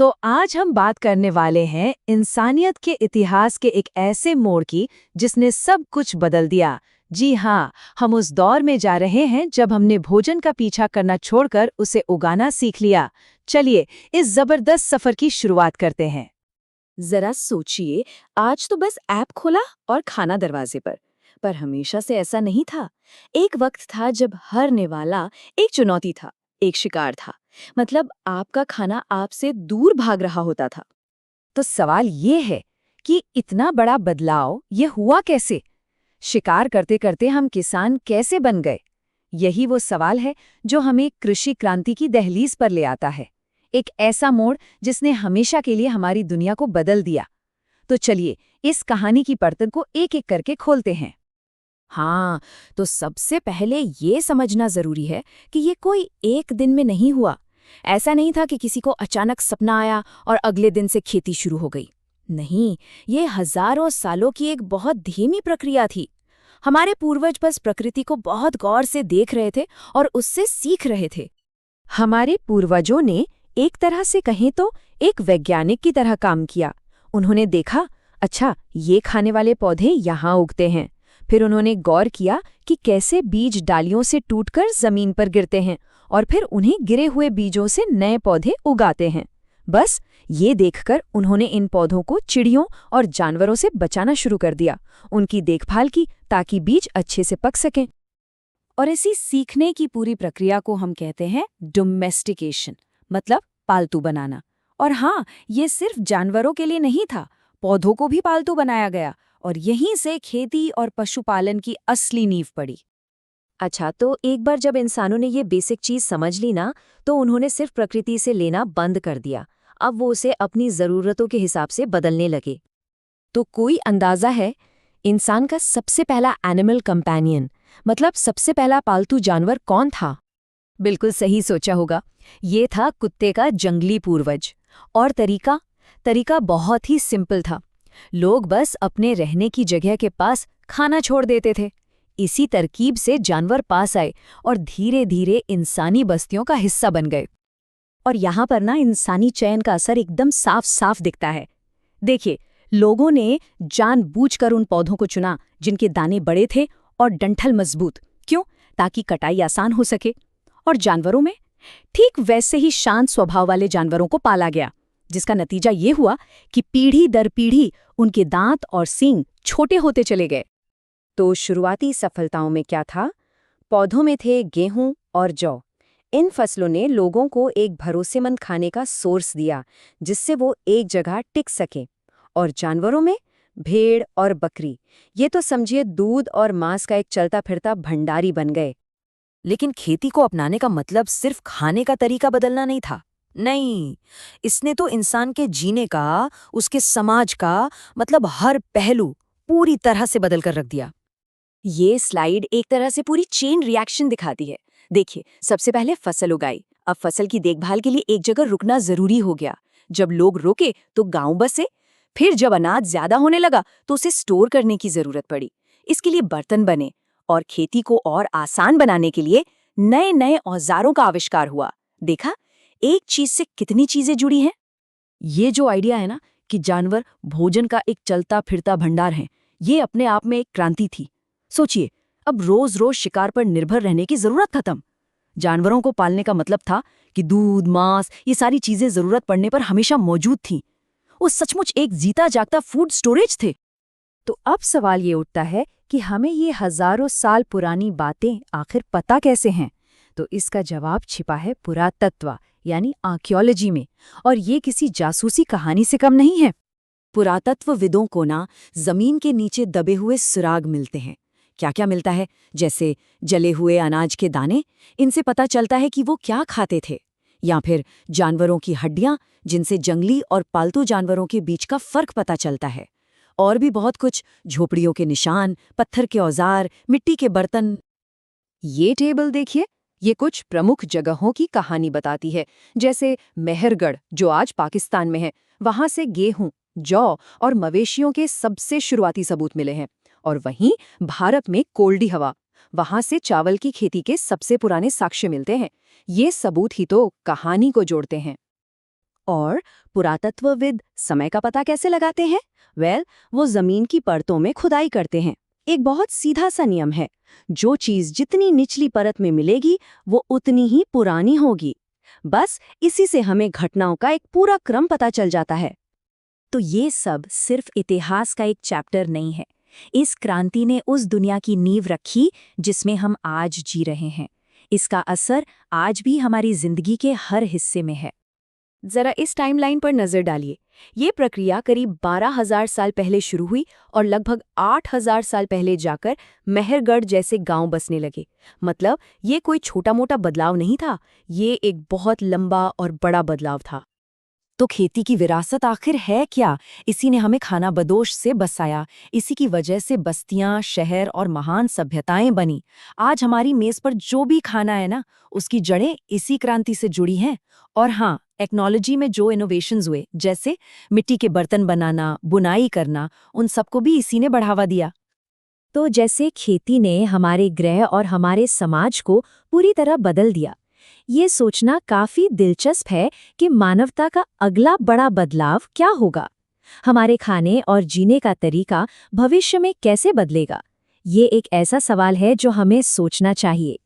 तो आज हम बात करने वाले हैं इंसानियत के इतिहास के एक ऐसे मोड़ की जिसने सब कुछ बदल दिया। जी हाँ, हम उस दौर में जा रहे हैं जब हमने भोजन का पीछा करना छोड़कर उसे उगाना सीख लिया। चलिए इस जबरदस्त सफर की शुरुआत करते हैं। जरा सोचिए, आज तो बस ऐप खोला और खाना दरवाजे पर हमेशा से ऐसा नहीं था। एक वक्त था जब हर निवाला एक चुनौती था, एक शिकार था। मतलब आपका खाना आपसे दूर भाग रहा होता था। तो सवाल ये है कि इतना बड़ा बदलाव ये हुआ कैसे? शिकार करते करते हम किसान कैसे बन गए? यही वो सवाल है जो हमें कृषि क्रांति की दहलीज पर ले आता है। एक ऐसा मोड़ जिसने हमेशा के लिए हमारी दुनिया को बदल दिया। तो चलिए इस कहानी की परतों को एक एक करके खोलते हैं। हाँ, तो सबसे पहले ये समझना जरूरी है कि ये कोई एक दिन में नहीं हुआ। ऐसा नहीं था कि किसी को अचानक सपना आया और अगले दिन से खेती शुरू हो गई। नहीं, ये हजारों सालों की एक बहुत धीमी प्रक्रिया थी। हमारे पूर्वज बस प्रकृति को बहुत गौर से देख रहे थे और उससे सीख रहे थे। हमारे पूर्वजों ने एक तरह से कहें तो एक वैज्ञानिक की तरह काम किया। उन्होंने देखा, अच्छा ये खाने वाले पौधे यहाँ उगते हैं। फिर उन्होंने गौर किया कि कैसे बीज डालियों से टूटकर जमीन पर गिरते हैं और फिर उन्हें गिरे हुए बीजों से नए पौधे उगाते हैं। बस ये देखकर उन्होंने इन पौधों को चिड़ियों और जानवरों से बचाना शुरू कर दिया। उनकी देखभाल की ताकि बीज अच्छे से पक सकें। और इसी सीखने की पूरी प्रक्रिया को हम कहते हैं डोमेस्टिकेशन, मतलब पालतू बनाना। और हाँ, ये सिर्फ जानवरों के लिए नहीं था, पौधों को भी पालतू बनाया गया और यहीं से खेती और पशुपालन की असली नींव पड़ी। अच्छा, तो एक बार जब इंसानों ने ये बेसिक चीज समझ ली ना, तो उन्होंने सिर्फ प्रकृति से लेना बंद कर दिया। अब वो उसे अपनी जरूरतों के हिसाब से बदलने लगे। तो कोई अंदाजा है, इंसान का सबसे पहला एनिमल कंपेनियन, मतलब सबसे पहला पालतू जानवर कौन था? बिल्कुल सही सोचा होगा, ये था कुत्ते का जंगली पूर्वज। और तरीका बहुत ही सिंपल था। लोग बस अपने रहने की जगह के पास खाना छोड़ देते थे। इसी तरकीब से जानवर पास आए और धीरे धीरे इंसानी बस्तियों का हिस्सा बन गए। और यहाँ पर ना इंसानी चयन का असर एकदम साफ साफ दिखता है। देखिए, लोगों ने जानबूझकर उन पौधों को चुना जिनके दाने बड़े थे और डंठल मजबूत। क्यों? ताकि कटाई आसान हो सके। और जानवरों में ठीक वैसे ही शांत स्वभाव वाले जानवरों को पाला गया, जिसका नतीजा ये हुआ कि पीढ़ी दर पीढ़ी उनके दांत और सींग छोटे होते चले गए। तो शुरुआती सफलताओं में क्या था? पौधों में थे गेहूं और जौ। इन फसलों ने लोगों को एक भरोसेमंद खाने का सोर्स दिया, जिससे वो एक जगह टिक सके। और जानवरों में भेड़ और बकरी, ये तो समझिए दूध और मांस का एक चलता फिरता भंडारी बन गए। लेकिन खेती को अपनाने का मतलब सिर्फ खाने का तरीका बदलना नहीं था। नहीं, इसने तो इंसान के जीने का, उसके समाज का, मतलब हर पहलू पूरी तरह से बदल कर रख दिया। ये स्लाइड एक तरह से पूरी चेन रिएक्शन दिखाती है। देखिए, सबसे पहले फसल उगाई। अब फसल की देखभाल के लिए एक जगह रुकना जरूरी हो गया। जब लोग रुके तो गांव बसे। फिर जब अनाज ज्यादा होने लगा तो उसे स्टोर करने की जरूरत पड़ी। इसके लिए बर्तन बने और खेती को और आसान बनाने के लिए नए नए औजारों का आविष्कार हुआ। देखा, एक चीज से कितनी चीजें जुड़ी हैं। ये जो आइडिया है ना कि जानवर भोजन का एक चलता फिरता भंडार है, ये अपने आप में एक क्रांति थी। सोचिए, अब रोज रोज शिकार पर निर्भर रहने की जरूरत खत्म। जानवरों को पालने का मतलब था कि दूध, मांस, ये सारी चीजें जरूरत पड़ने पर हमेशा मौजूद थीं। वो सचमुच एक जीता जागता फूड स्टोरेज थे। तो अब सवाल ये उठता है कि हमें ये हजारों साल पुरानी बातें आखिर पता कैसे हैं? तो इसका जवाब छिपा है पुरातत्व यानी आर्कियोलॉजी में। और ये किसी जासूसी कहानी से कम नहीं है। पुरातत्वविदों को ना जमीन के नीचे दबे हुए सुराग मिलते हैं। क्या क्या मिलता है? जैसे जले हुए अनाज के दाने, इनसे पता चलता है कि वो क्या खाते थे। या फिर जानवरों की हड्डियां, जिनसे जंगली और पालतू जानवरों के बीच का फर्क पता चलता है। और भी बहुत कुछ, झोपड़ियों के निशान, पत्थर के औजार, मिट्टी के बर्तन। ये टेबल देखिए, ये कुछ प्रमुख जगहों की कहानी बताती है। जैसे मेहरगढ़, जो आज पाकिस्तान में है, वहां से गेहूं, जौ और मवेशियों के सबसे शुरुआती सबूत मिले हैं। और वहीं भारत में कोल्डी हवा, वहां से चावल की खेती के सबसे पुराने साक्ष्य मिलते हैं। ये सबूत ही तो कहानी को जोड़ते हैं। और पुरातत्वविद समय का पता कैसे लगाते हैं? वो जमीन की परतों में खुदाई करते हैं। एक बहुत सीधा सा नियम है, जो चीज जितनी निचली परत में मिलेगी वो उतनी ही पुरानी होगी। बस इसी से हमें घटनाओं का एक पूरा क्रम पता चल जाता है। तो ये सब सिर्फ इतिहास का एक चैप्टर नहीं है। इस क्रांति ने उस दुनिया की नींव रखी जिसमें हम आज जी रहे हैं। इसका असर आज भी हमारी जिंदगी के हर हिस्से में है। जरा इस टाइमलाइन पर नजर डालिए। ये प्रक्रिया करीब 12,000 साल पहले शुरू हुई और लगभग 8,000 साल पहले जाकर मेहरगढ़ जैसे गांव बसने लगे। मतलब ये कोई छोटा-मोटा बदलाव नहीं था, ये एक बहुत लंबा और बड़ा बदलाव था। तो खेती की विरासत आखिर है क्या? इसी ने हमें खाना बदोश से बसाया। इसी की वजह से बस्तियां, शहर और महान सभ्यताएं बनी। आज हमारी मेज पर जो भी खाना है ना, उसकी जड़ें इसी क्रांति से जुड़ी हैं। और हाँ, टेक्नोलॉजी में जो इनोवेशंस हुए, जैसे मिट्टी के बर्तन बनाना, बुनाई करना, उन सबको भी इसी ने बढ़ावा दिया। तो जैसे खेती ने हमारे ग्रह और हमारे समाज को पूरी तरह बदल दिया, ये सोचना काफी दिलचस्प है कि मानवता का अगला बड़ा बदलाव क्या होगा। हमारे खाने और जीने का तरीका भविष्य में कैसे बदलेगा? ये एक ऐसा सवाल है जो हमें सोचना चाहिए।